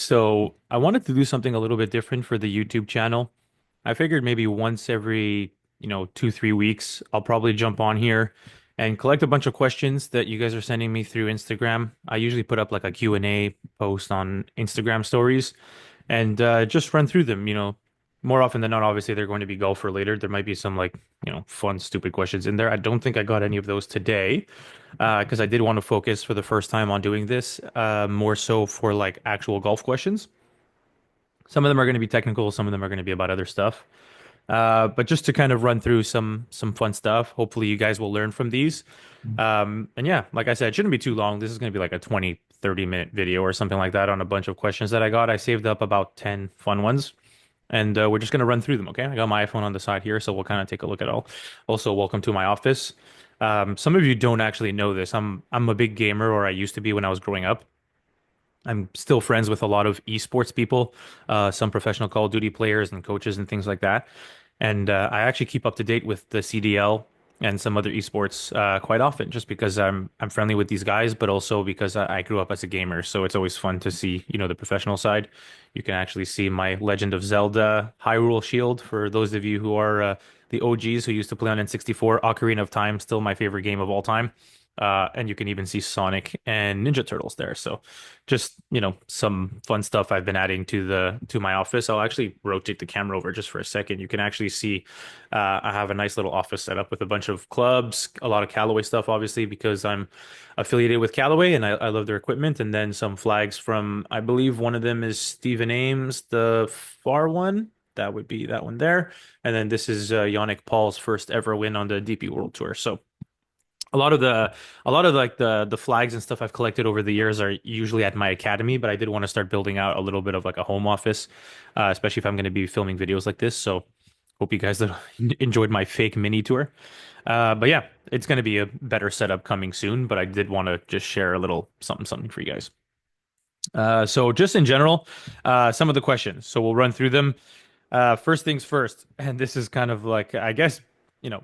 So I wanted to do something a little bit different for the YouTube channel. I figured maybe once every, 2, 3 weeks, I'll probably jump on here and collect a bunch of questions that you guys are sending me through Instagram. I usually put up like a Q&A post on Instagram stories and just run through them, More often than not, obviously they're going to be golf related. There might be some like, fun, stupid questions in there. I don't think I got any of those today because I did want to focus for the first time on doing this more so for like actual golf questions. Some of them are going to be technical, some of them are going to be about other stuff. But just to kind of run through some fun stuff. Hopefully you guys will learn from these. And yeah, like I said, it shouldn't be too long. This is going to be like a 20, 30-minute video or something like that on a bunch of questions that I got. I saved up about 10 fun ones. And we're just going to run through them, okay? I got my iPhone on the side here, so we'll kind of take a look at all. Also, welcome to my office. Some of you don't actually know this. I'm a big gamer, or I used to be when I was growing up. I'm still friends with a lot of esports people, some professional Call of Duty players and coaches and things like that. And I actually keep up to date with the CDL and some other esports quite often, just because I'm friendly with these guys, but also because I grew up as a gamer. So it's always fun to see, the professional side. You can actually see my Legend of Zelda Hyrule Shield for those of you who are the OGs who used to play on N64. Ocarina of Time, still my favorite game of all time. And you can even see Sonic and Ninja Turtles there. So just, some fun stuff I've been adding to my office. I'll actually rotate the camera over just for a second. You can actually see I have a nice little office set up with a bunch of clubs, a lot of Callaway stuff, obviously, because I'm affiliated with Callaway and I love their equipment. And then some flags from, I believe one of them is Stephen Ames, the far one. That would be that one there. And then this is Yannik Paul's first ever win on the DP World Tour. So a lot of like the flags and stuff I've collected over the years are usually at my academy, but I did want to start building out a little bit of like a home office, especially if I'm going to be filming videos like this. So hope you guys enjoyed my fake mini tour. But yeah, it's going to be a better setup coming soon, but I did want to just share a little something for you guys. So just in general, some of the questions. So we'll run through them. First things first, and this is kind of like, I guess,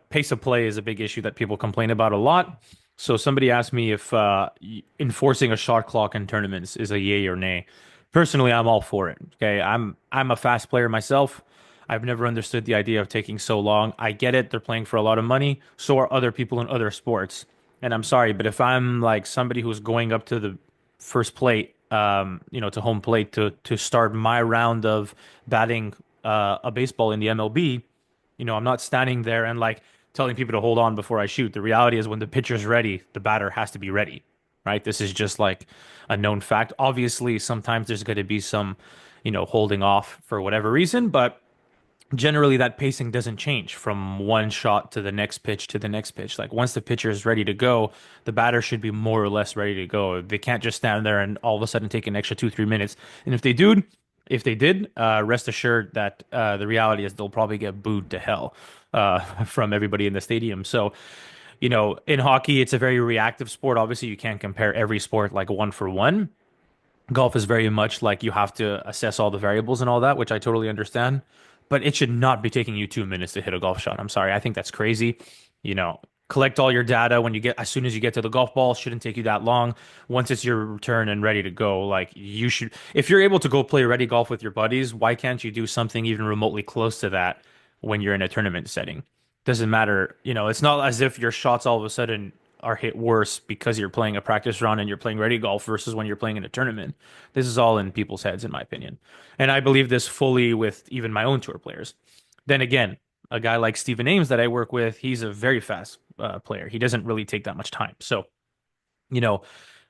pace of play is a big issue that people complain about a lot. So somebody asked me if enforcing a shot clock in tournaments is a yay or nay. Personally, I'm all for it. Okay, I'm a fast player myself. I've never understood the idea of taking so long. I get it. They're playing for a lot of money. So are other people in other sports. And I'm sorry, but if I'm like somebody who's going up to the first plate, to home plate to start my round of batting a baseball in the MLB, I'm not standing there and like telling people to hold on before I shoot. The reality is when the pitcher's ready, the batter has to be ready, right? This is just like a known fact. Obviously, sometimes there's going to be some, holding off for whatever reason, but generally that pacing doesn't change from one shot to the next pitch to the next pitch. Like once the pitcher is ready to go, the batter should be more or less ready to go. They can't just stand there and all of a sudden take an extra 2, 3 minutes. And if they did, rest assured that the reality is they'll probably get booed to hell from everybody in the stadium. So, in hockey, it's a very reactive sport. Obviously, you can't compare every sport like one for one. Golf is very much like you have to assess all the variables and all that, which I totally understand. But it should not be taking you 2 minutes to hit a golf shot. I'm sorry. I think that's crazy. You know, collect all your data when you get, as soon as you get to the golf ball, shouldn't take you that long. Once it's your turn and ready to go, like you should, if you're able to go play ready golf with your buddies, why can't you do something even remotely close to that when you're in a tournament setting? Doesn't matter. It's not as if your shots all of a sudden are hit worse because you're playing a practice round and you're playing ready golf versus when you're playing in a tournament. This is all in people's heads, in my opinion. And I believe this fully with even my own tour players. Then again, a guy like Stephen Ames that I work with, he's a very fast player. He doesn't really take that much time. So, you know,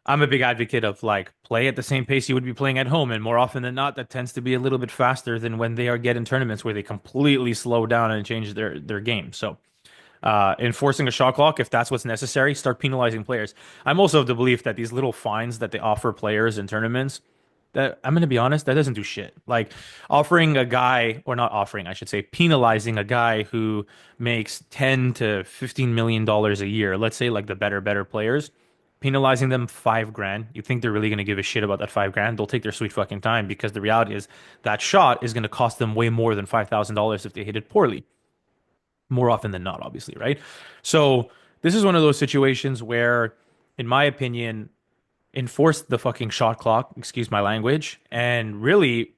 I'm a big advocate of like play at the same pace you would be playing at home. And more often than not, that tends to be a little bit faster than when they are getting tournaments where they completely slow down and change their game. So, enforcing a shot clock if that's what's necessary. Start penalizing players. I'm also of the belief that these little fines that they offer players in tournaments, that I'm going to be honest, that doesn't do shit. Like offering a guy, or not offering, I should say, penalizing a guy who makes 10 to 15 million dollars a year. Let's say like the better players. Penalizing them 5 grand. You think they're really going to give a shit about that 5 grand? They'll take their sweet fucking time because the reality is that shot is going to cost them way more than $5,000 if they hit it poorly, more often than not, obviously, right? So this is one of those situations where, in my opinion, enforce the fucking shot clock, excuse my language, and really,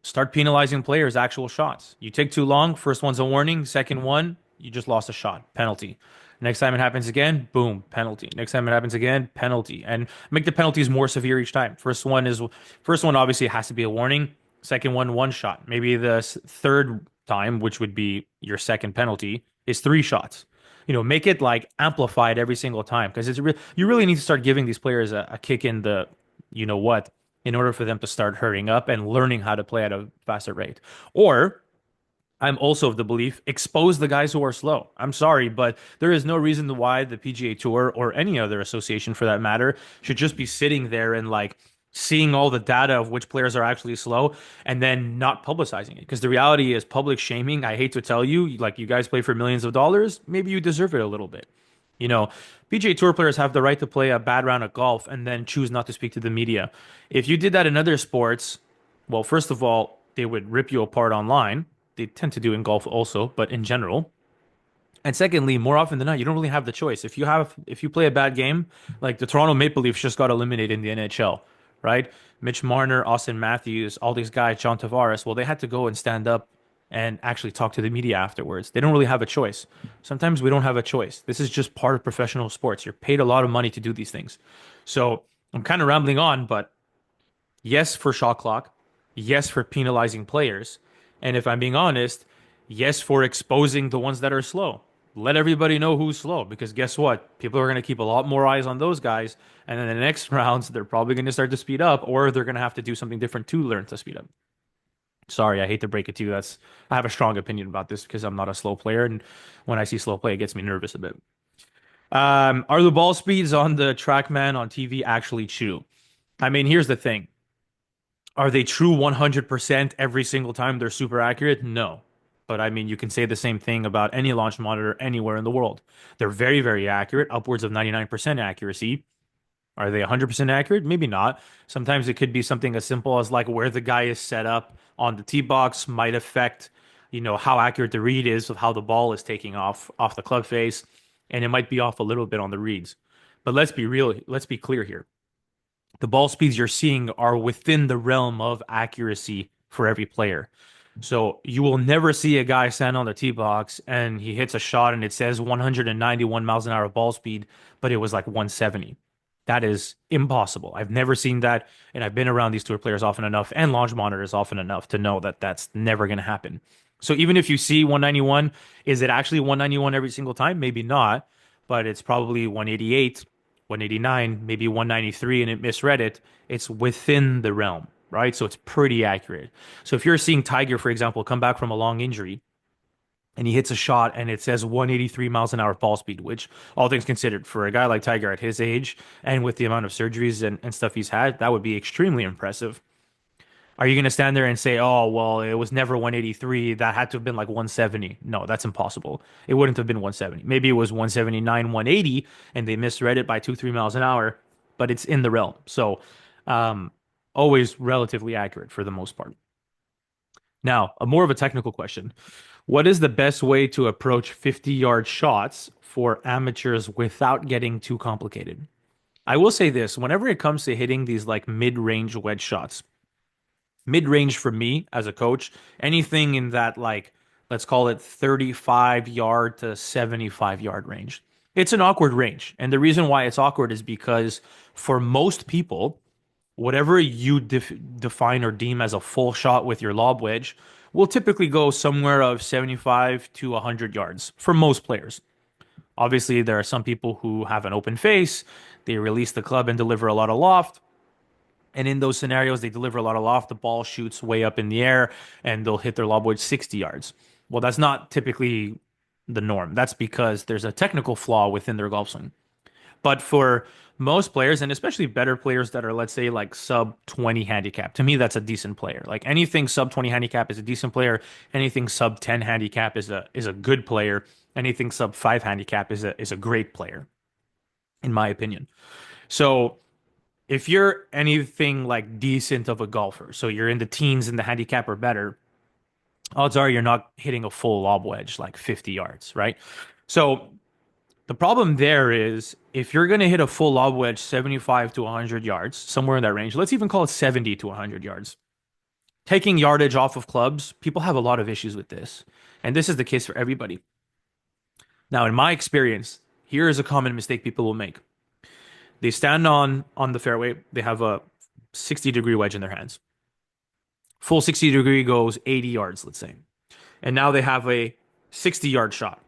start penalizing players' actual shots. You take too long, first one's a warning, second one, you just lost a shot, penalty. Next time it happens again, boom, penalty. Next time it happens again, penalty. And make the penalties more severe each time. First one obviously has to be a warning. Second one shot. Maybe the third time, which would be your second penalty, is three shots. Make it like amplified every single time because you really need to start giving these players a kick in the, you know what, in order for them to start hurrying up and learning how to play at a faster rate. Or I'm also of the belief expose the guys who are slow. I'm sorry, but there is no reason why the PGA Tour or any other association for that matter should just be sitting there and like seeing all the data of which players are actually slow and then not publicizing it. Because the reality is public shaming, I hate to tell you, like you guys play for millions of dollars, maybe you deserve it a little bit. You know, PGA Tour players have the right to play a bad round of golf and then choose not to speak to the media. If you did that in other sports, well, first of all, they would rip you apart online. They tend to do in golf also, but in general. And secondly, more often than not, you don't really have the choice. If you play a bad game, like the Toronto Maple Leafs just got eliminated in the NHL, right? Mitch Marner, Austin Matthews, all these guys, John Tavares, well, they had to go and stand up and actually talk to the media afterwards. They don't really have a choice. Sometimes we don't have a choice. This is just part of professional sports. You're paid a lot of money to do these things. So I'm kind of rambling on, but yes for shot clock, yes for penalizing players, and if I'm being honest, yes for exposing the ones that are slow. Let everybody know who's slow because guess what? People are going to keep a lot more eyes on those guys, and then the next rounds they're probably going to start to speed up, or they're going to have to do something different to learn to speed up. Sorry, I hate to break it to you. I have a strong opinion about this because I'm not a slow player, and when I see slow play, it gets me nervous a bit. Are the ball speeds on the TrackMan on TV actually true? I mean, here's the thing. Are they true 100% every single time they're super accurate? No. But I mean, you can say the same thing about any launch monitor anywhere in the world. They're very, very accurate, upwards of 99% accuracy. Are they 100% accurate? Maybe not. Sometimes it could be something as simple as like where the guy is set up on the tee box might affect, how accurate the read is of how the ball is taking off the club face, and it might be off a little bit on the reads. But let's be clear here. The ball speeds you're seeing are within the realm of accuracy for every player. So you will never see a guy stand on the tee box and he hits a shot and it says 191 miles an hour ball speed, but it was like 170. That is impossible. I've never seen that, and I've been around these tour players often enough and launch monitors often enough to know that that's never going to happen. So even if you see 191, is it actually 191 every single time? Maybe not, but it's probably 188, 189, maybe 193, and it misread it. It's within the realm, right? So it's pretty accurate. So if you're seeing Tiger, for example, come back from a long injury and he hits a shot and it says 183 miles an hour ball speed, which all things considered for a guy like Tiger at his age and with the amount of surgeries and stuff he's had, that would be extremely impressive. Are you going to stand there and say, oh, well, it was never 183. That had to have been like 170. No, that's impossible. It wouldn't have been 170. Maybe it was 179, 180, and they misread it by 2, 3 miles an hour, but it's in the realm. So, um, always relatively accurate for the most part. Now, a more of a technical question. What is the best way to approach 50-yard shots for amateurs without getting too complicated? I will say this, whenever it comes to hitting these like mid-range wedge shots, mid-range for me as a coach, anything in that like let's call it 35 yard to 75 yard range. It's an awkward range. And the reason why it's awkward is because for most people, whatever you define or deem as a full shot with your lob wedge will typically go somewhere of 75 to 100 yards for most players. Obviously, there are some people who have an open face, they release the club and deliver a lot of loft. And in those scenarios, they deliver a lot of loft, the ball shoots way up in the air, and they'll hit their lob wedge 60 yards. Well, that's not typically the norm. That's because there's a technical flaw within their golf swing. But for most players, and especially better players that are, let's say, like sub 20 handicap, to me, that's a decent player. Like anything sub 20 handicap is a decent player. Anything sub 10 handicap is a good player. Anything sub 5 handicap is a great player, in my opinion. So if you're anything like decent of a golfer, so you're in the teens in the handicap or better, odds are you're not hitting a full lob wedge like 50 yards, right? So The problem there is if you're going to hit a full lob wedge 75 to 100 yards, somewhere in that range, let's even call it 70 to 100 yards. Taking yardage off of clubs, people have a lot of issues with this. And this is the case for everybody. Now, in my experience, here is a common mistake people will make. They stand on the fairway, they have a 60-degree wedge in their hands. Full 60-degree goes 80 yards, let's say. And now they have a 60-yard shot.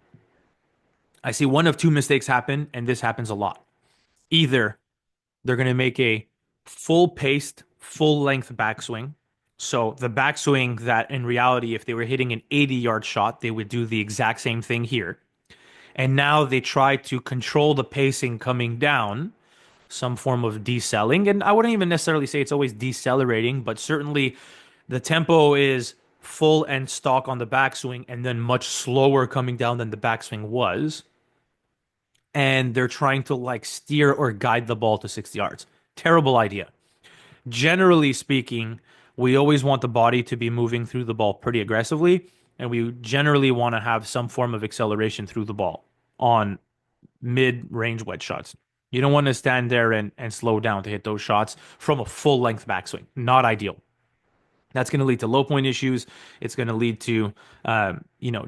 I see one of two mistakes happen, and this happens a lot. Either they're going to make a full paced, full length backswing. So the backswing that in reality, if they were hitting an 80-yard shot, they would do the exact same thing here. And now they try to control the pacing coming down, some form of decelling. And I wouldn't even necessarily say it's always decelerating, but certainly the tempo is full and stock on the backswing and then much slower coming down than the backswing was. And they're trying to like steer or guide the ball to 60 yards. Terrible idea. Generally speaking, we always want the body to be moving through the ball pretty aggressively, and we generally want to have some form of acceleration through the ball on mid-range wedge shots. You don't want to stand there and slow down to hit those shots from a full length backswing. Not ideal. That's going to lead to low point issues. It's going to lead to,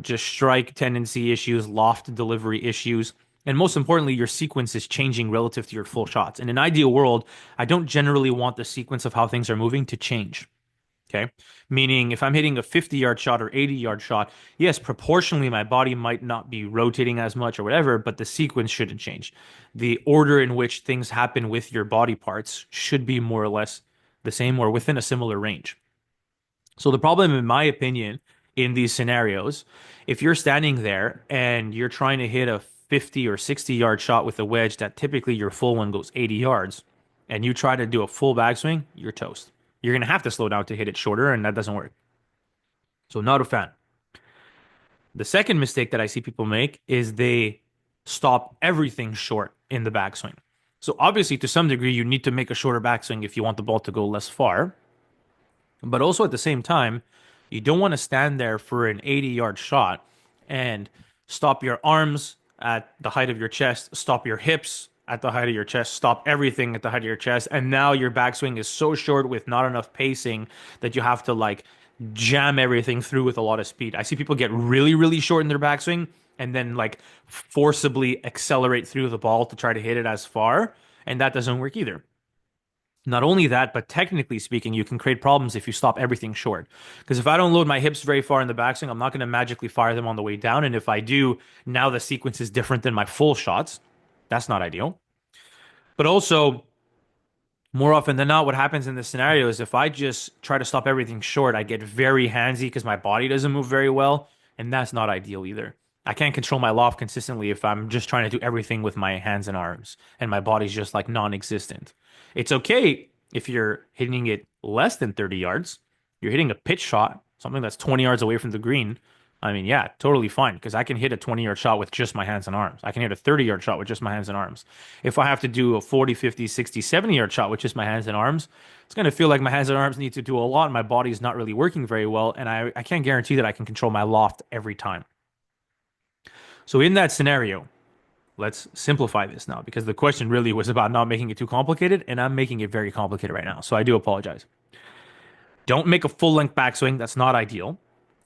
just strike tendency issues, loft delivery issues. And most importantly, your sequence is changing relative to your full shots. In an ideal world, I don't generally want the sequence of how things are moving to change. Okay. Meaning if I'm hitting a 50-yard shot or 80-yard shot, yes, proportionally my body might not be rotating as much or whatever, but the sequence shouldn't change. The order in which things happen with your body parts should be more or less the same or within a similar range. So the problem, in my opinion, in these scenarios, if you're standing there and you're trying to hit a 50 or 60-yard shot with a wedge that typically your full one goes 80 yards, and you try to do a full backswing, you're toast. You're going to have to slow down to hit it shorter, and that doesn't work. So not a fan. The second mistake that I see people make is they stop everything short in the backswing. So obviously, to some degree, you need to make a shorter backswing if you want the ball to go less far. But also at the same time, you don't want to stand there for an 80-yard shot and stop your arms at the height of your chest, stop your hips at the height of your chest, stop everything at the height of your chest. And now your backswing is so short with not enough pacing that you have to like jam everything through with a lot of speed. I see people get really, really short in their backswing and then like forcibly accelerate through the ball to try to hit it as far. And that doesn't work either. Not only that, but technically speaking, you can create problems if you stop everything short. Because if I don't load my hips very far in the backswing, I'm not going to magically fire them on the way down. And if I do, now the sequence is different than my full shots. That's not ideal. But also, more often than not, what happens in this scenario is if I just try to stop everything short, I get very handsy because my body doesn't move very well. And that's not ideal either. I can't control my loft consistently if I'm just trying to do everything with my hands and arms and my body's just like non-existent. It's okay if you're hitting it less than 30 yards. You're hitting a pitch shot, something that's 20 yards away from the green. I mean, yeah, totally fine because I can hit a 20-yard shot with just my hands and arms. I can hit a 30-yard shot with just my hands and arms. If I have to do a 40, 50, 60, 70-yard shot with just my hands and arms, it's going to feel like my hands and arms need to do a lot and my body's not really working very well. And I can't guarantee that I can control my loft every time. So in that scenario, let's simplify this now because the question really was about not making it too complicated, and I'm making it very complicated right now. So I do apologize. Don't make a full length backswing. That's not ideal.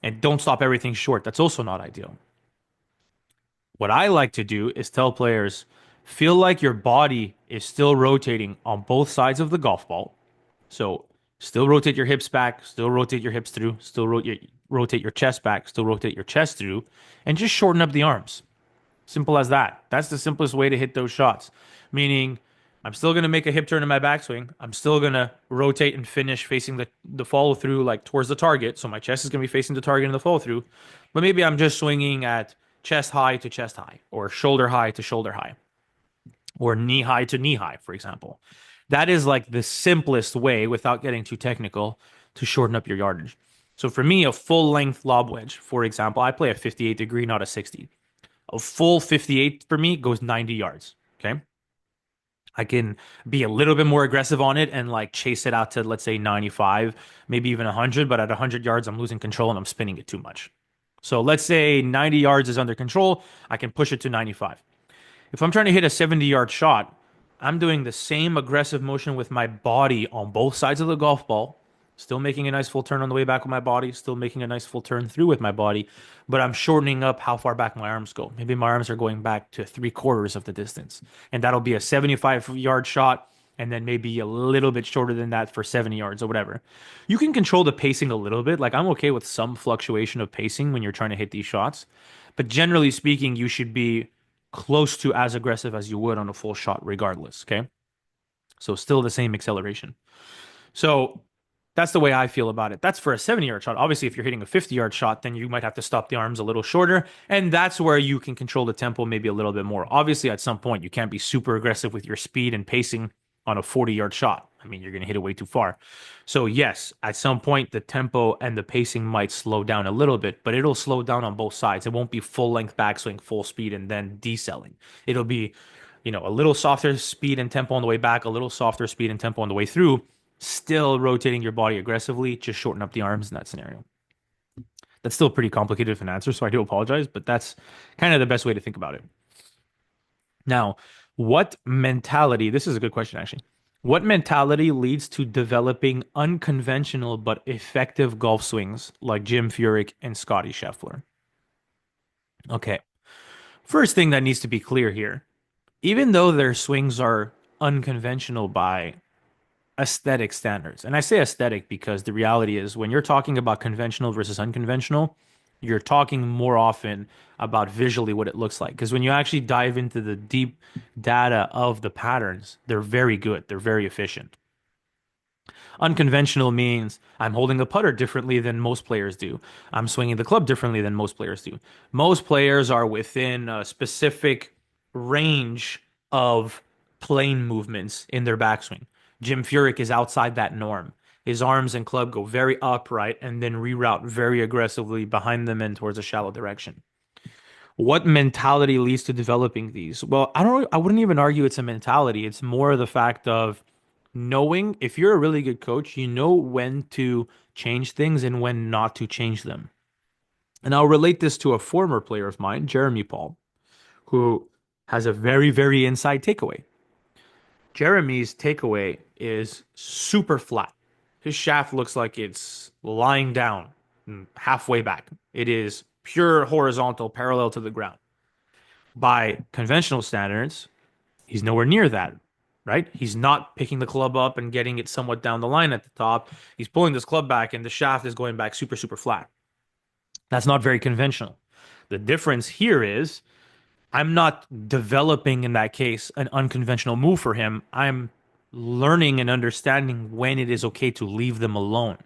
And don't stop everything short. That's also not ideal. What I like to do is tell players, feel like your body is still rotating on both sides of the golf ball. So still rotate your hips back, still rotate your hips through, still rotate your chest back, still rotate your chest through, and just shorten up the arms. Simple as that. That's the simplest way to hit those shots. Meaning, I'm still going to make a hip turn in my backswing. I'm still going to rotate and finish facing the follow through like towards the target. So my chest is going to be facing the target in the follow through. But maybe I'm just swinging at chest high to chest high, or shoulder high to shoulder high, or knee high to knee high, for example. That is like the simplest way without getting too technical to shorten up your yardage. So for me, a full length lob wedge, for example, I play a 58 degree, not a 60. A full 58 for me goes 90 yards. Okay. I can be a little bit more aggressive on it and like chase it out to, let's say, 95, maybe even 100. But at 100 yards, I'm losing control and I'm spinning it too much. So let's say 90 yards is under control. I can push it to 95. If I'm trying to hit a 70-yard shot, I'm doing the same aggressive motion with my body on both sides of the golf ball, still making a nice full turn on the way back with my body, still making a nice full turn through with my body, but I'm shortening up how far back my arms go. Maybe my arms are going back to three-quarters of the distance, and that'll be a 75-yard shot, and then maybe a little bit shorter than that for 70 yards or whatever. You can control the pacing a little bit. Like I'm okay with some fluctuation of pacing when you're trying to hit these shots, but generally speaking, you should be close to as aggressive as you would on a full shot, regardless. Okay. So still the same acceleration. So that's the way I feel about it. That's for a 70-yard shot. Obviously, if you're hitting a 50-yard shot, then you might have to stop the arms a little shorter. And that's where you can control the tempo maybe a little bit more. Obviously, at some point, you can't be super aggressive with your speed and pacing on a 40-yard shot. I mean, you're going to hit it way too far. So, yes, at some point, the tempo and the pacing might slow down a little bit, but it'll slow down on both sides. It won't be full length backswing, full speed, and then decelling. It'll be, a little softer speed and tempo on the way back, a little softer speed and tempo on the way through, still rotating your body aggressively, just shorten up the arms in that scenario. That's still pretty complicated of an answer, so I do apologize, but that's kind of the best way to think about it. Now, what mentality, this is a good question actually. What mentality leads to developing unconventional but effective golf swings like Jim Furyk and Scotty Scheffler? Okay, first thing that needs to be clear here, even though their swings are unconventional by aesthetic standards. And I say aesthetic because the reality is when you're talking about conventional versus unconventional, you're talking more often about visually what it looks like. Because when you actually dive into the deep data of the patterns, they're very good, they're very efficient. Unconventional means I'm holding the putter differently than most players do. I'm swinging the club differently than most players do. Most players are within a specific range of plane movements in their backswing. Jim Furyk is outside that norm. His arms and club go very upright and then reroute very aggressively behind them and towards a shallow direction. What mentality leads to developing these? Well, I wouldn't even argue it's a mentality. It's more the fact of knowing if you're a really good coach, you know when to change things and when not to change them. And I'll relate this to a former player of mine, Jeremy Paul, who has a very, very inside takeaway. Jeremy's takeaway is super flat. His shaft looks like it's lying down halfway back. It is pure horizontal, parallel to the ground. By conventional standards, he's nowhere near that, right? He's not picking the club up and getting it somewhat down the line at the top. He's pulling this club back and the shaft is going back super, super flat. That's not very conventional. The difference here is I'm not developing in that case an unconventional move for him. I'm learning and understanding when it is okay to leave them alone.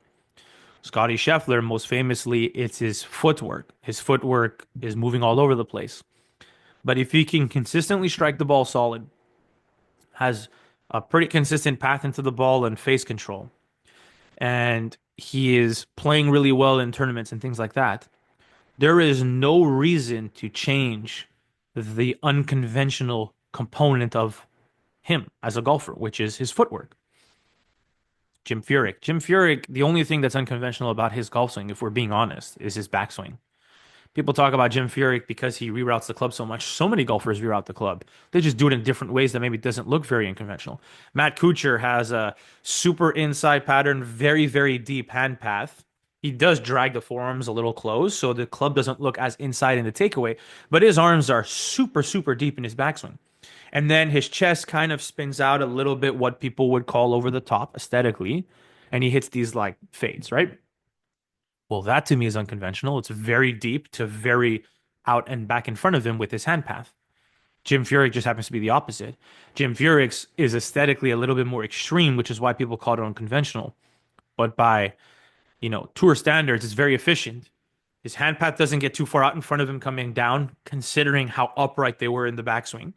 Scotty Scheffler, most famously, it's his footwork. His footwork is moving all over the place. But if he can consistently strike the ball solid, has a pretty consistent path into the ball and face control, and he is playing really well in tournaments and things like that, there is no reason to change the unconventional component of him as a golfer, which is his footwork. Jim Furyk. Jim Furyk, the only thing that's unconventional about his golf swing, if we're being honest, is his backswing. People talk about Jim Furyk because he reroutes the club so much. So many golfers reroute the club. They just do it in different ways that maybe doesn't look very unconventional. Matt Kuchar has a super inside pattern, very, very deep hand path. He does drag the forearms a little close, so the club doesn't look as inside in the takeaway, but his arms are super, super deep in his backswing. And then his chest kind of spins out a little bit, what people would call over the top aesthetically, and he hits these like fades, right? Well, that to me is unconventional. It's very deep to very out and back in front of him with his hand path. Jim Furyk just happens to be the opposite. Jim Furyk's is aesthetically a little bit more extreme, which is why people call it unconventional. But by, tour standards, it's very efficient. His hand path doesn't get too far out in front of him coming down, considering how upright they were in the backswing.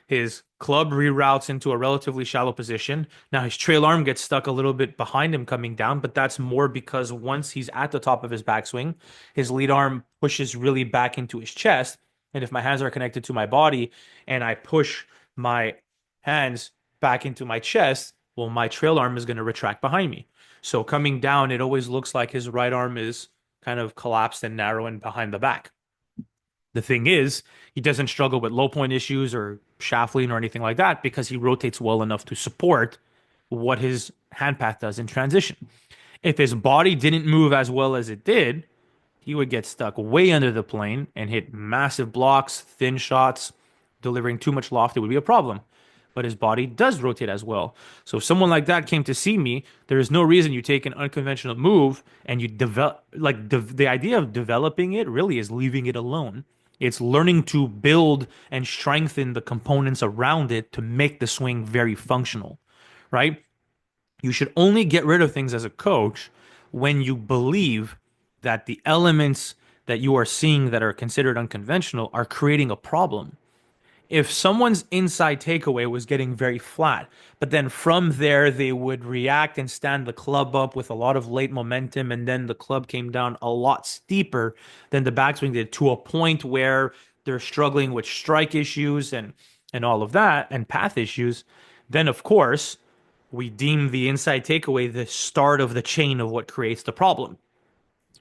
His club reroutes into a relatively shallow position. Now his trail arm gets stuck a little bit behind him coming down, but that's more because once he's at the top of his backswing, his lead arm pushes really back into his chest. And if my hands are connected to my body and I push my hands back into my chest, well, my trail arm is going to retract behind me. So coming down, it always looks like his right arm is kind of collapsed and narrow and behind the back. The thing is, he doesn't struggle with low point issues or shaft lean or anything like that because he rotates well enough to support what his hand path does in transition. If his body didn't move as well as it did, he would get stuck way under the plane and hit massive blocks, thin shots, delivering too much loft. It would be a problem. But his body does rotate as well. So if someone like that came to see me, there is no reason you take an unconventional move and you develop, like the idea of developing it really is leaving it alone. It's learning to build and strengthen the components around it to make the swing very functional, right? You should only get rid of things as a coach when you believe that the elements that you are seeing that are considered unconventional are creating a problem. If someone's inside takeaway was getting very flat, but then from there they would react and stand the club up with a lot of late momentum, and then the club came down a lot steeper than the backswing did to a point where they're struggling with strike issues and all of that and path issues, then of course we deem the inside takeaway the start of the chain of what creates the problem,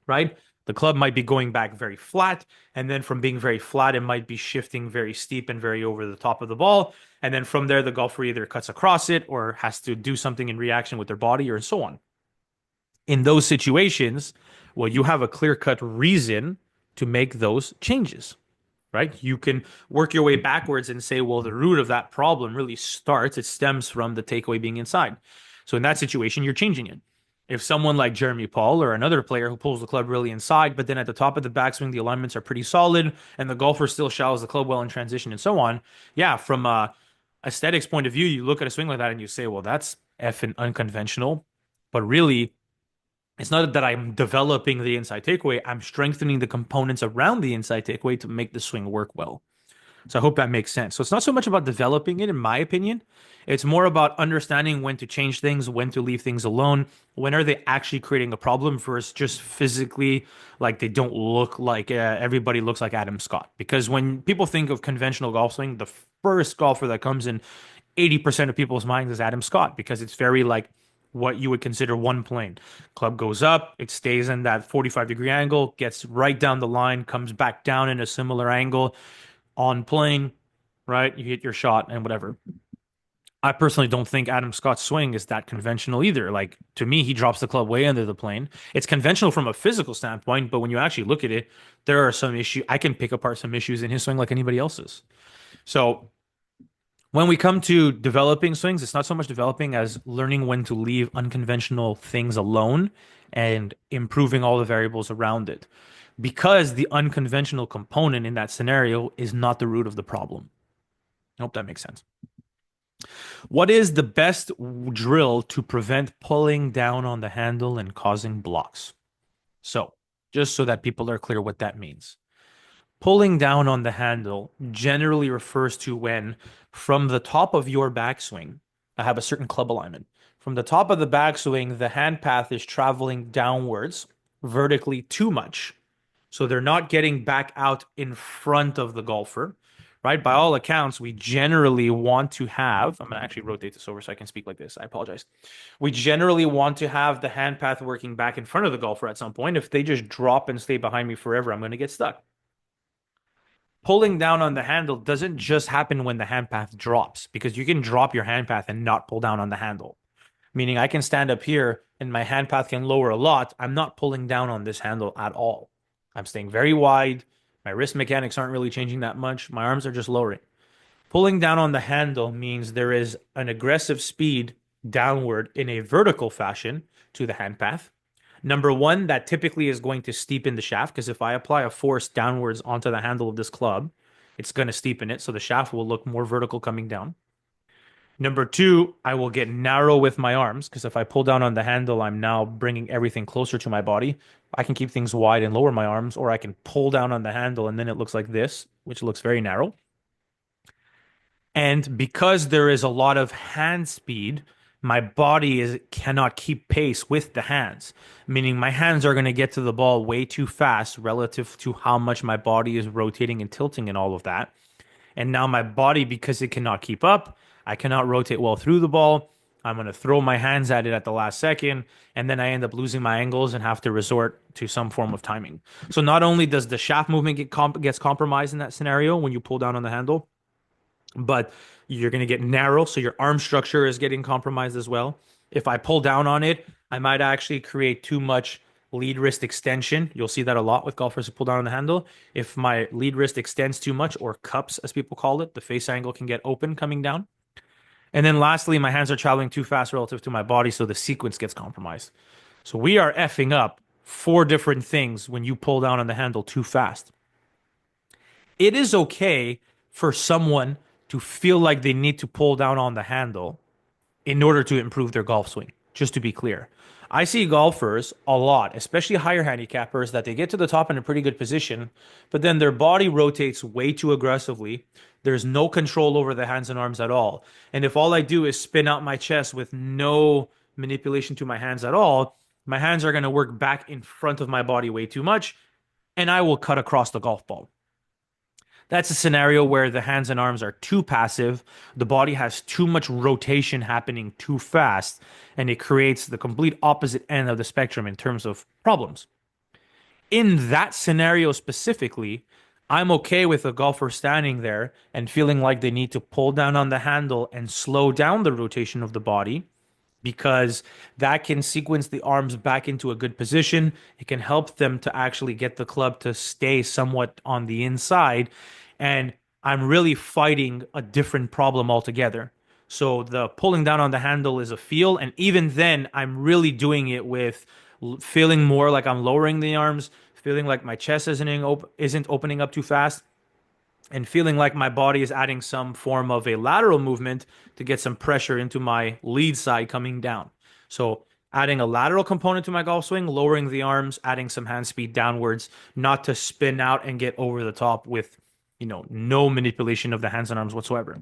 right? The club might be going back very flat, and then from being very flat, it might be shifting very steep and very over the top of the ball. And then from there, the golfer either cuts across it or has to do something in reaction with their body or so on. In those situations, well, you have a clear-cut reason to make those changes, right? You can work your way backwards and say, well, the root of that problem really starts, it stems from the takeaway being inside. So in that situation, you're changing it. If someone like Jeremy Paul or another player who pulls the club really inside, but then at the top of the backswing, the alignments are pretty solid and the golfer still shallows the club well in transition and so on. Yeah, from a aesthetics point of view, you look at a swing like that and you say, well, that's effing unconventional. But really, it's not that I'm developing the inside takeaway, I'm strengthening the components around the inside takeaway to make the swing work well. So I hope that makes sense. So it's not so much about developing it, in my opinion. It's more about understanding when to change things, when to leave things alone, when are they actually creating a problem versus just physically like they don't look like everybody looks like Adam Scott. Because when people think of conventional golf swing, the first golfer that comes in 80% of people's minds is Adam Scott because it's very like what you would consider one plane. Club goes up, it stays in that 45-degree angle, gets right down the line, comes back down in a similar angle on plane, right? You hit your shot and whatever. I personally don't think Adam Scott's swing is that conventional either. Like to me, he drops the club way under the plane. It's conventional from a physical standpoint, but when you actually look at it, there are some issues. I can pick apart some issues in his swing like anybody else's. So when we come to developing swings, it's not so much developing as learning when to leave unconventional things alone and improving all the variables around it. Because the unconventional component in that scenario is not the root of the problem. I hope that makes sense. What is the best drill to prevent pulling down on the handle and causing blocks? So, just so that people are clear what that means. Pulling down on the handle generally refers to when from the top of your backswing, I have a certain club alignment. From the top of the backswing, the hand path is traveling downwards vertically too much. So they're not getting back out in front of the golfer, right? By all accounts, we generally want to have, I'm going to actually rotate this over so I can speak like this. I apologize. We generally want to have the hand path working back in front of the golfer at some point. If they just drop and stay behind me forever, I'm going to get stuck. Pulling down on the handle doesn't just happen when the hand path drops because you can drop your hand path and not pull down on the handle. Meaning I can stand up here and my hand path can lower a lot. I'm not pulling down on this handle at all. I'm staying very wide. My wrist mechanics aren't really changing that much. My arms are just lowering. Pulling down on the handle means there is an aggressive speed downward in a vertical fashion to the hand path. Number one, that typically is going to steepen the shaft because if I apply a force downwards onto the handle of this club, it's going to steepen it. So the shaft will look more vertical coming down. Number two, I will get narrow with my arms because if I pull down on the handle, I'm now bringing everything closer to my body. I can keep things wide and lower my arms, or I can pull down on the handle and then it looks like this, which looks very narrow. And because there is a lot of hand speed, my body cannot keep pace with the hands, meaning my hands are going to get to the ball way too fast relative to how much my body is rotating and tilting and all of that. And now my body, because it cannot keep up, I cannot rotate well through the ball. I'm going to throw my hands at it at the last second, and then I end up losing my angles and have to resort to some form of timing. So not only does the shaft movement gets compromised in that scenario when you pull down on the handle, but you're going to get narrow, so your arm structure is getting compromised as well. If I pull down on it, I might actually create too much lead wrist extension. You'll see that a lot with golfers who pull down on the handle. If my lead wrist extends too much, or cups as people call it, the face angle can get open coming down. And then lastly, my hands are traveling too fast relative to my body, so the sequence gets compromised. So we are effing up four different things when you pull down on the handle too fast. It is okay for someone to feel like they need to pull down on the handle in order to improve their golf swing, just to be clear. I see golfers a lot, especially higher handicappers, that they get to the top in a pretty good position, but then their body rotates way too aggressively. There's no control over the hands and arms at all. And if all I do is spin out my chest with no manipulation to my hands at all, my hands are going to work back in front of my body way too much, and I will cut across the golf ball. That's a scenario where the hands and arms are too passive, the body has too much rotation happening too fast, and it creates the complete opposite end of the spectrum in terms of problems. In that scenario specifically, I'm okay with a golfer standing there and feeling like they need to pull down on the handle and slow down the rotation of the body because that can sequence the arms back into a good position. It can help them to actually get the club to stay somewhat on the inside. And I'm really fighting a different problem altogether. So the pulling down on the handle is a feel. And even then, I'm really doing it with feeling more like I'm lowering the arms, feeling like my chest isn't opening up too fast, and feeling like my body is adding some form of a lateral movement to get some pressure into my lead side coming down. So adding a lateral component to my golf swing, lowering the arms, adding some hand speed downwards, not to spin out and get over the top with, no manipulation of the hands and arms whatsoever.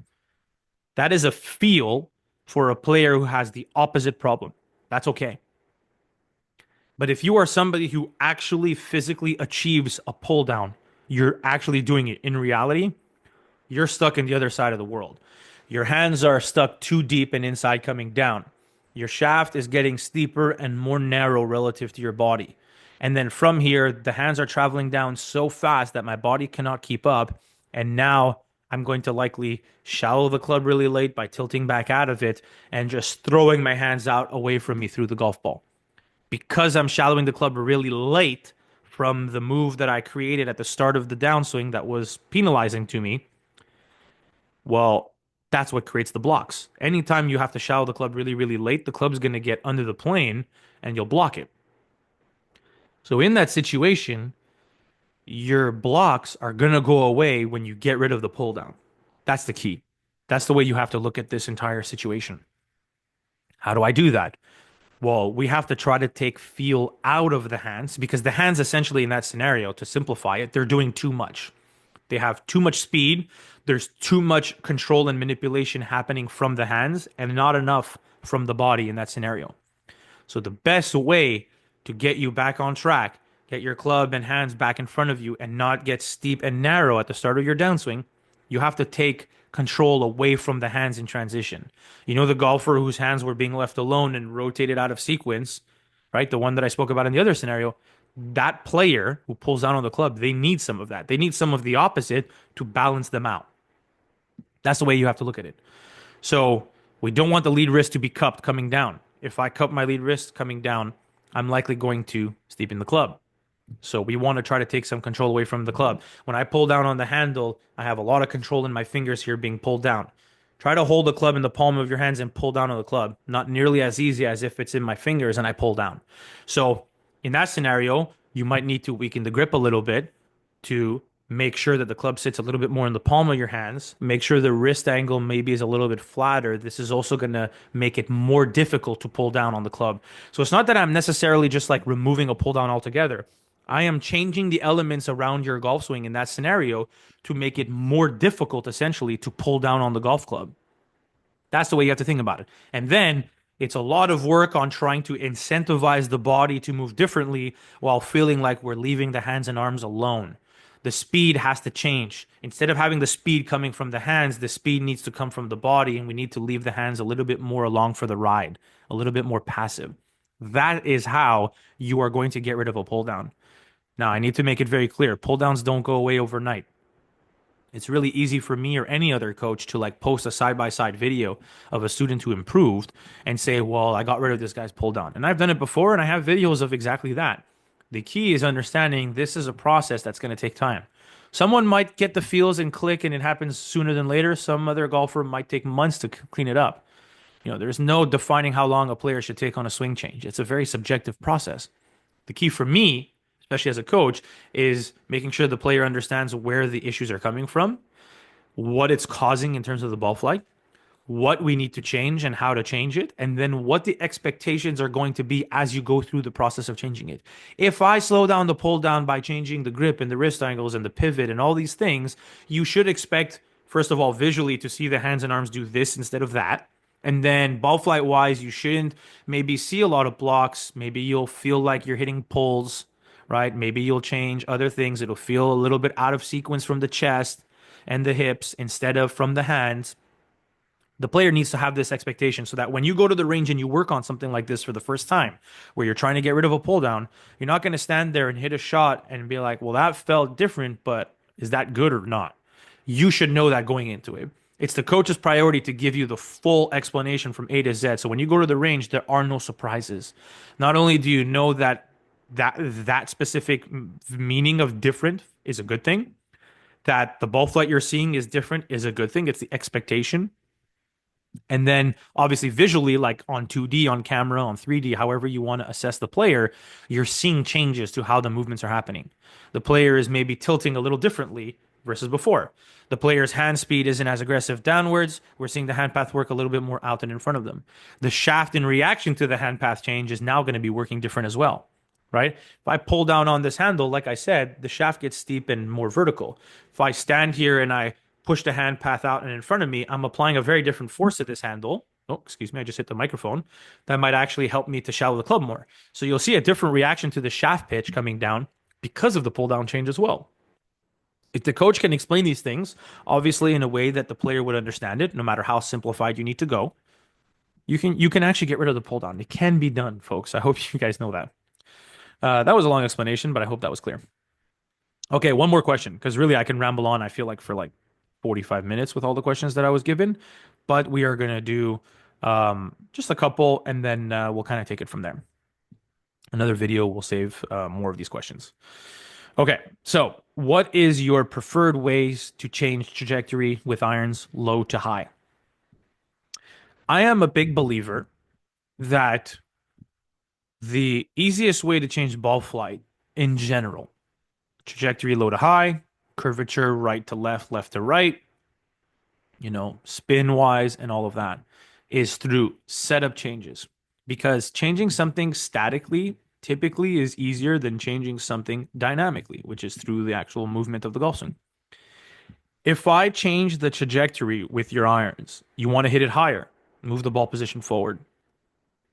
That is a feel for a player who has the opposite problem. That's okay. But if you are somebody who actually physically achieves a pull down, you're actually doing it in reality, you're stuck in the other side of the world. Your hands are stuck too deep and inside coming down. Your shaft is getting steeper and more narrow relative to your body. And then from here, the hands are traveling down so fast that my body cannot keep up. And now I'm going to likely shallow the club really late by tilting back out of it and just throwing my hands out away from me through the golf ball. Because I'm shallowing the club really late from the move that I created at the start of the downswing that was penalizing to me, well, that's what creates the blocks. Anytime you have to shallow the club really, really late, the club's going to get under the plane and you'll block it. So in that situation, your blocks are going to go away when you get rid of the pull down. That's the key. That's the way you have to look at this entire situation. How do I do that? Well, we have to try to take feel out of the hands because the hands essentially in that scenario, to simplify it, they're doing too much. They have too much speed. There's too much control and manipulation happening from the hands and not enough from the body in that scenario. So the best way to get you back on track, get your club and hands back in front of you and not get steep and narrow at the start of your downswing, you have to take control away from the hands in transition. The golfer whose hands were being left alone and rotated out of sequence, right? The one that I spoke about in the other scenario, that player who pulls down on the club, they need some of that. They need some of the opposite to balance them out. That's the way you have to look at it. So we don't want the lead wrist to be cupped coming down. If I cup my lead wrist coming down, I'm likely going to steepen the club. So we want to try to take some control away from the club. When I pull down on the handle, I have a lot of control in my fingers here being pulled down. Try to hold the club in the palm of your hands and pull down on the club. Not nearly as easy as if it's in my fingers and I pull down. So in that scenario, you might need to weaken the grip a little bit to make sure that the club sits a little bit more in the palm of your hands. Make sure the wrist angle maybe is a little bit flatter. This is also going to make it more difficult to pull down on the club. So it's not that I'm necessarily just like removing a pull down altogether. I am changing the elements around your golf swing in that scenario to make it more difficult, essentially, to pull down on the golf club. That's the way you have to think about it. And then it's a lot of work on trying to incentivize the body to move differently while feeling like we're leaving the hands and arms alone. The speed has to change. Instead of having the speed coming from the hands, the speed needs to come from the body, and we need to leave the hands a little bit more along for the ride, a little bit more passive. That is how you are going to get rid of a pull down. Now, I need to make it very clear, pull downs don't go away overnight. It's really easy for me or any other coach to like post a side by side video of a student who improved and say, well, I got rid of this guy's pull down. And I've done it before and I have videos of exactly that. The key is understanding this is a process that's going to take time. Someone might get the feels and click and it happens sooner than later. Some other golfer might take months to clean it up. There's no defining how long a player should take on a swing change. It's a very subjective process. The key for me, especially as a coach, is making sure the player understands where the issues are coming from, what it's causing in terms of the ball flight, what we need to change and how to change it, and then what the expectations are going to be as you go through the process of changing it. If I slow down the pull down by changing the grip and the wrist angles and the pivot and all these things, you should expect, first of all, visually to see the hands and arms do this instead of that. And then ball flight wise, you shouldn't maybe see a lot of blocks. Maybe you'll feel like you're hitting pulls, right? Maybe you'll change other things. It'll feel a little bit out of sequence from the chest and the hips instead of from the hands. The player needs to have this expectation so that when you go to the range and you work on something like this for the first time, where you're trying to get rid of a pull down, you're not going to stand there and hit a shot and be like, well, that felt different, but is that good or not? You should know that going into it. It's the coach's priority to give you the full explanation from A to Z. So when you go to the range, there are no surprises. Not only do you know that specific meaning of different is a good thing, that the ball flight you're seeing is different is a good thing. It's the expectation. And then obviously visually, like on 2D, on camera, on 3D, however you want to assess the player, you're seeing changes to how the movements are happening. The player is maybe tilting a little differently versus before. The player's hand speed isn't as aggressive downwards. We're seeing the hand path work a little bit more out and in front of them. The shaft in reaction to the hand path change is now going to be working different as well, right? If I pull down on this handle, like I said, the shaft gets steep and more vertical. If I stand here and I push the hand path out and in front of me, I'm applying a very different force to this handle. Oh, excuse me, I just hit the microphone. That might actually help me to shallow the club more. So you'll see a different reaction to the shaft pitch coming down because of the pull down change as well. If the coach can explain these things, obviously in a way that the player would understand it, no matter how simplified you need to go, you can actually get rid of the pull down. It can be done, folks. I hope you guys know that. That was a long explanation, but I hope that was clear. Okay, one more question, because really I can ramble on, I feel like, for like 45 minutes with all the questions that I was given, but we are going to do just a couple and then we'll kind of take it from there. Another video will save more of these questions. Okay, so what is your preferred ways to change trajectory with irons low to high? I am a big believer that the easiest way to change ball flight in general, trajectory low to high, curvature right to left, left to right, spin wise and all of that, is through setup changes. Because changing something statically typically is easier than changing something dynamically, which is through the actual movement of the golf swing. If I change the trajectory with your irons, you want to hit it higher, move the ball position forward.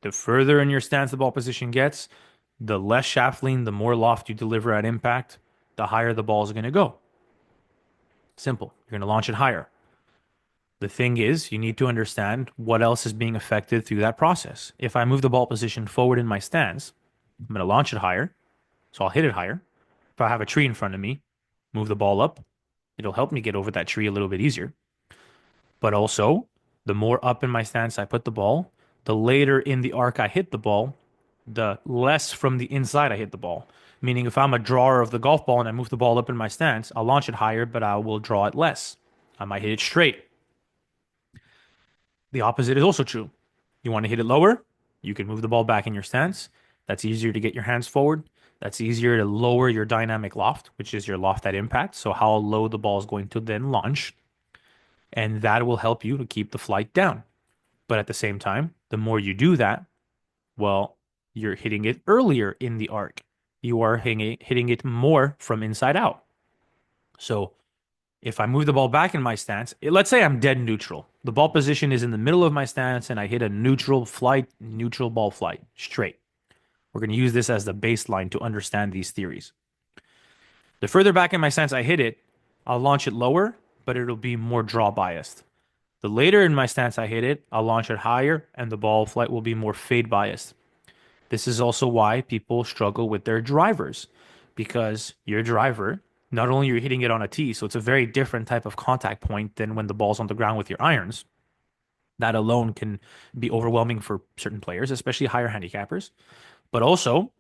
The further in your stance the ball position gets, the less shaft lean, the more loft you deliver at impact, the higher the ball is going to go. Simple. You're going to launch it higher. The thing is, you need to understand what else is being affected through that process. If I move the ball position forward in my stance, I'm going to launch it higher, so I'll hit it higher. If I have a tree in front of me, move the ball up. It'll help me get over that tree a little bit easier. But also, the more up in my stance I put the ball, the later in the arc I hit the ball, the less from the inside I hit the ball. Meaning if I'm a drawer of the golf ball and I move the ball up in my stance, I'll launch it higher, but I will draw it less. I might hit it straight. The opposite is also true. You want to hit it lower, you can move the ball back in your stance. That's easier to get your hands forward. That's easier to lower your dynamic loft, which is your loft at impact. So how low the ball is going to then launch. And that will help you to keep the flight down. But at the same time, the more you do that, well, you're hitting it earlier in the arc. You are hitting it more from inside out. So if I move the ball back in my stance, let's say I'm dead neutral. The ball position is in the middle of my stance and I hit a neutral flight, neutral ball flight, straight. We're going to use this as the baseline to understand these theories. The further back in my stance I hit it, I'll launch it lower, but it'll be more draw biased. The later in my stance I hit it, I'll launch it higher, and the ball flight will be more fade biased. This is also why people struggle with their drivers, because your driver, not only you're hitting it on a tee, so it's a very different type of contact point than when the ball's on the ground with your irons. That alone can be overwhelming for certain players, especially higher handicappers. But also,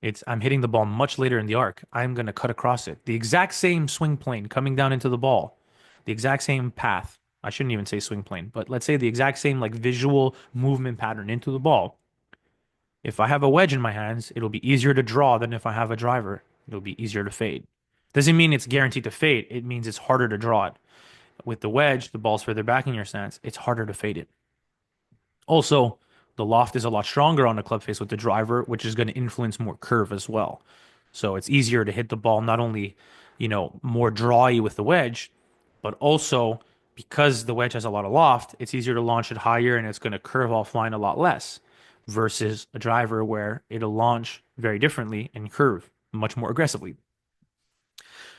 it's I'm hitting the ball much later in the arc. I'm going to cut across it. The exact same swing plane coming down into the ball, the exact same path. I shouldn't even say swing plane, but let's say the exact same like visual movement pattern into the ball. If I have a wedge in my hands, it'll be easier to draw than if I have a driver. It'll be easier to fade. Doesn't mean it's guaranteed to fade. It means it's harder to draw it. With the wedge, the ball's further back in your stance. It's harder to fade it. Also, the loft is a lot stronger on the club face with the driver, which is going to influence more curve as well. So it's easier to hit the ball not only, more drawy with the wedge, but also because the wedge has a lot of loft, it's easier to launch it higher and it's going to curve offline a lot less versus a driver where it'll launch very differently and curve much more aggressively.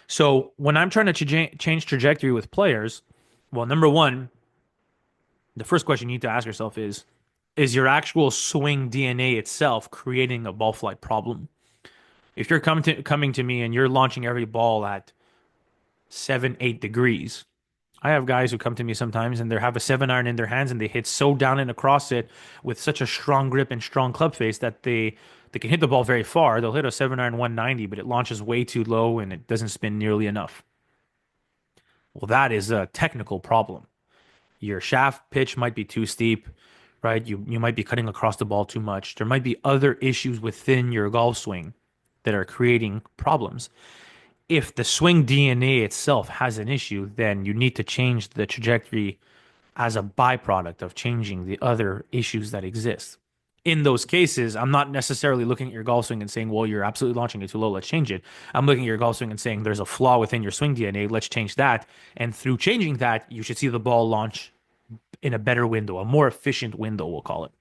So when I'm trying to change trajectory with players, well, number one, the first question you need to ask yourself is your actual swing DNA itself creating a ball flight problem? If you're coming to me and you're launching every ball at 7, 8 degrees, I have guys who come to me sometimes and they have a 7 iron in their hands and they hit so down and across it with such a strong grip and strong club face that they can hit the ball very far. They'll hit a 7 iron 190, but it launches way too low and it doesn't spin nearly enough. Well, that is a technical problem. Your shaft pitch might be too steep, right? You might be cutting across the ball too much. There might be other issues within your golf swing that are creating problems. If the swing DNA itself has an issue, then you need to change the trajectory as a byproduct of changing the other issues that exist. In those cases, I'm not necessarily looking at your golf swing and saying, well, you're absolutely launching it too low, let's change it. I'm looking at your golf swing and saying, there's a flaw within your swing DNA, let's change that. And through changing that, you should see the ball launch in a better window, a more efficient window, we'll call it.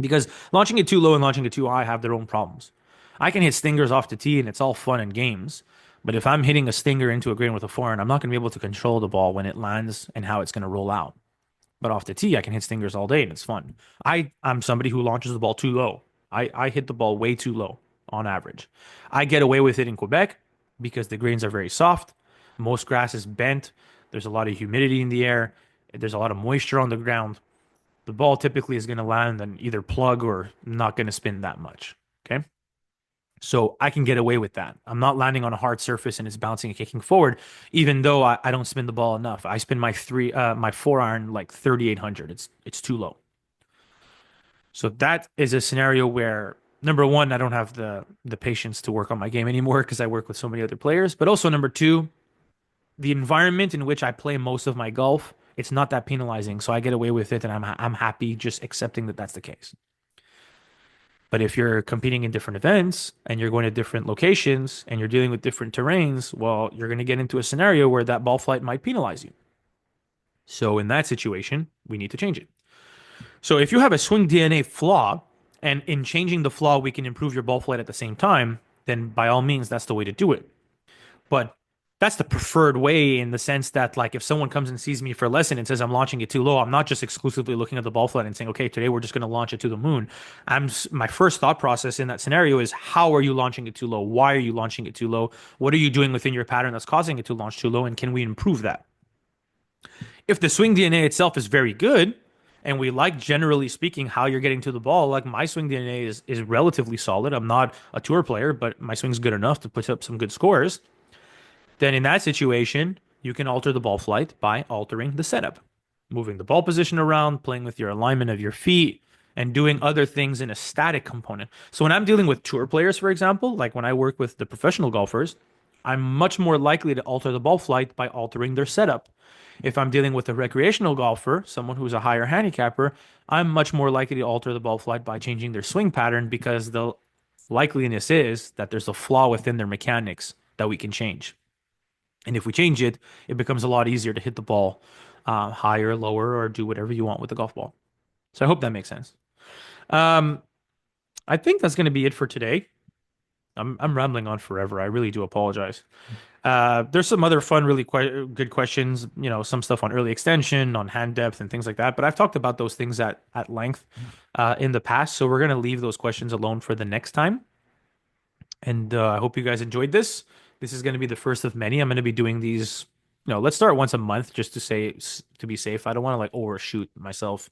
Because launching it too low and launching it too high have their own problems. I can hit stingers off the tee and it's all fun and games. But if I'm hitting a stinger into a green with a forehand, I'm not going to be able to control the ball when it lands and how it's going to roll out. But off the tee, I can hit stingers all day and it's fun. I'm somebody who launches the ball too low. I hit the ball way too low on average. I get away with it in Quebec because the greens are very soft. Most grass is bent. There's a lot of humidity in the air. There's a lot of moisture on the ground. The ball typically is going to land and either plug or not going to spin that much. Okay. So I can get away with that. I'm not landing on a hard surface and it's bouncing and kicking forward, even though I don't spin the ball enough. I spin my 4 iron like 3,800. It's too low. So that is a scenario where number one, I don't have the patience to work on my game anymore because I work with so many other players. But also number two, the environment in which I play most of my golf, it's not that penalizing, so I get away with it, and I'm happy just accepting that that's the case. But if you're competing in different events and you're going to different locations and you're dealing with different terrains, well, you're going to get into a scenario where that ball flight might penalize you. So in that situation, we need to change it. So if you have a swing DNA flaw, and in changing the flaw, we can improve your ball flight at the same time, then by all means, that's the way to do it. But that's the preferred way in the sense that, like, if someone comes and sees me for a lesson and says I'm launching it too low, I'm not just exclusively looking at the ball flight and saying, okay, today we're just going to launch it to the moon. My first thought process in that scenario is, how are you launching it too low? Why are you launching it too low? What are you doing within your pattern that's causing it to launch too low? And can we improve that? If the swing DNA itself is very good, and we like, generally speaking, how you're getting to the ball, like my swing DNA is relatively solid. I'm not a tour player, but my swing's good enough to put up some good scores. Then in that situation, you can alter the ball flight by altering the setup, moving the ball position around, playing with your alignment of your feet, and doing other things in a static component. So when I'm dealing with tour players, for example, like when I work with the professional golfers, I'm much more likely to alter the ball flight by altering their setup. If I'm dealing with a recreational golfer, someone who's a higher handicapper, I'm much more likely to alter the ball flight by changing their swing pattern because the likeliness is that there's a flaw within their mechanics that we can change. And if we change it, it becomes a lot easier to hit the ball higher, lower, or do whatever you want with the golf ball. So I hope that makes sense. Um, I think that's going to be it for today. I'm rambling on forever. I really do apologize. There's some other fun, really quite good questions. Some stuff on early extension, on hand depth, and things like that. But I've talked about those things at length in the past, so we're gonna leave those questions alone for the next time. And I hope you guys enjoyed this. This is going to be the first of many. I'm going to be doing these. Let's start once a month just to be safe. I don't want to like overshoot myself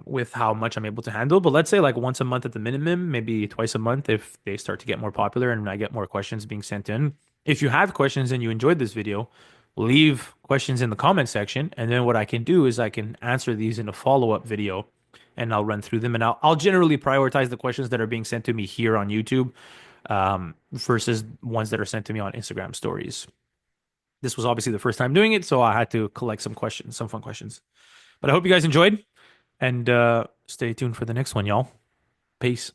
with how much I'm able to handle. But let's say like once a month at the minimum, maybe twice a month if they start to get more popular and I get more questions being sent in. If you have questions and you enjoyed this video, leave questions in the comment section. And then what I can do is I can answer these in a follow-up video and I'll run through them. And I'll generally prioritize the questions that are being sent to me here on YouTube versus ones that are sent to me on Instagram stories. This was obviously the first time doing it, so I had to collect some questions, some fun questions. But I hope you guys enjoyed and stay tuned for the next one, y'all. Peace.